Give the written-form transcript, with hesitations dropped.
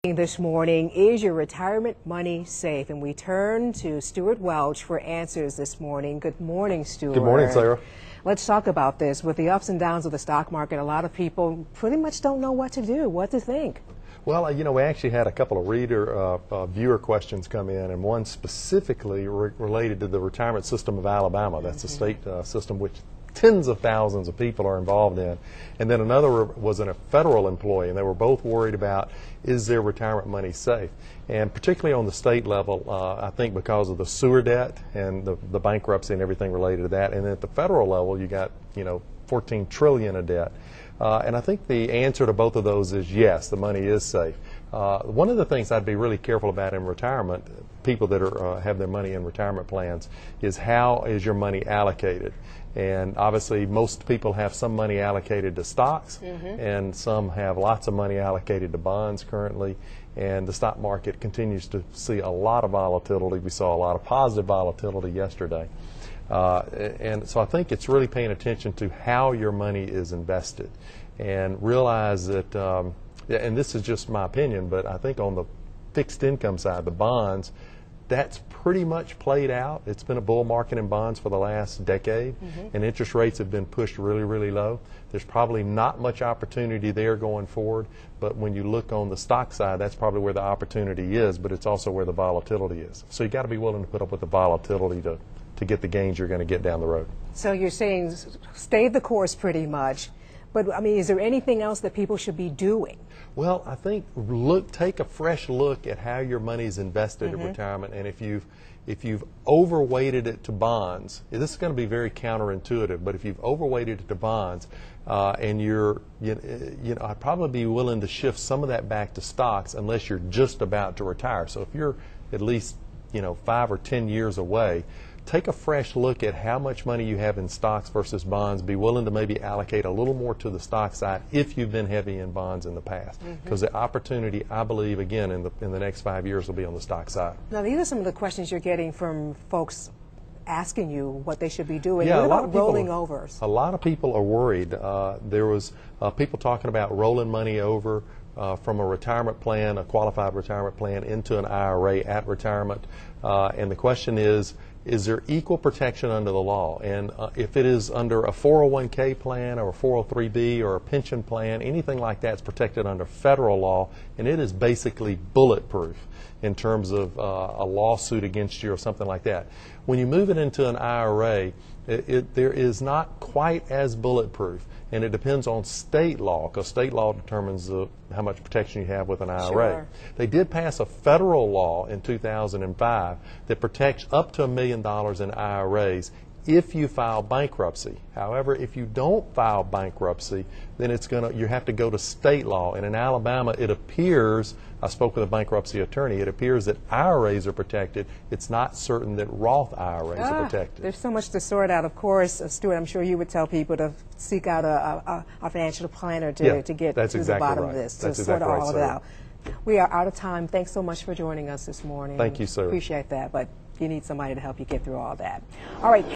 This morning, is your retirement money safe? And we turn to Stewart Welch for answers this morning. Good morning, Stewart. Good morning, Sarah. Let's talk about this. With the ups and downs of the stock market, a lot of people pretty much don't know what to do, what to think. Well, you know, we actually had a couple of viewer questions come in, and one specifically related to the retirement system of Alabama. That's a state system which tens of thousands of people are involved in. And then another was a federal employee, and they were both worried about, is their retirement money safe? And particularly on the state level, I think because of the sewer debt and the bankruptcy and everything related to that. And at the federal level, you got, you know, $14 trillion of debt. And I think the answer to both of those is yes, the money is safe. One of the things I'd be really careful about in retirement, people that have their money in retirement plans, is how is your money allocated? And obviously most people have some money allocated to stocks, and some have lots of money allocated to bonds currently, and the stock market continues to see a lot of volatility. We saw a lot of positive volatility yesterday. And so I think it's really paying attention to how your money is invested, and realize that, and this is just my opinion, but I think on the fixed income side, the bonds, that's pretty much played out. It's been a bull market in bonds for the last decade, and interest rates have been pushed really, really low. There's probably not much opportunity there going forward, but when you look on the stock side, that's probably where the opportunity is, but it's also where the volatility is. So you got to be willing to put up with the volatility to get the gains you're going to get down the road. So you're saying stay the course pretty much, but I mean, is there anything else that people should be doing? Well, I think take a fresh look at how your money is invested in retirement, and if you've overweighted it to bonds, this is going to be very counterintuitive, but if you've overweighted it to bonds, and you know, I'd probably be willing to shift some of that back to stocks unless you're just about to retire. So if you're at least, you know, 5 or 10 years away, take a fresh look at how much money you have in stocks versus bonds. Be willing to maybe allocate a little more to the stock side if you've been heavy in bonds in the past. Because the opportunity, I believe, again, in the next 5 years will be on the stock side. Now, these are some of the questions you're getting from folks asking you what they should be doing. Yeah, what about rolling overs? A lot of people are worried. There was people talking about rolling money over from a retirement plan, a qualified retirement plan, into an IRA at retirement. And the question is there equal protection under the law? And if it is under a 401k plan or a 403b or a pension plan, anything like that is protected under federal law, and it is basically bulletproof in terms of a lawsuit against you or something like that. When you move it into an IRA, there is not quite as bulletproof, and it depends on state law, because state law determines how much protection you have with an IRA. Sure. They did pass a federal law in 2005 that protects up to $1 million in IRAs if you file bankruptcy. However, if you don't file bankruptcy, then you have to go to state law. And in Alabama, it appears, I spoke with a bankruptcy attorney, it appears that IRAs are protected. It's not certain that Roth IRAs are protected. There's so much to sort out. Of course, Stuart, I'm sure you would tell people to seek out a financial planner to get to the bottom of this, to sort all of it out. We are out of time. Thanks so much for joining us this morning. Thank you, sir. Appreciate that, but you need somebody to help you get through all that. All right.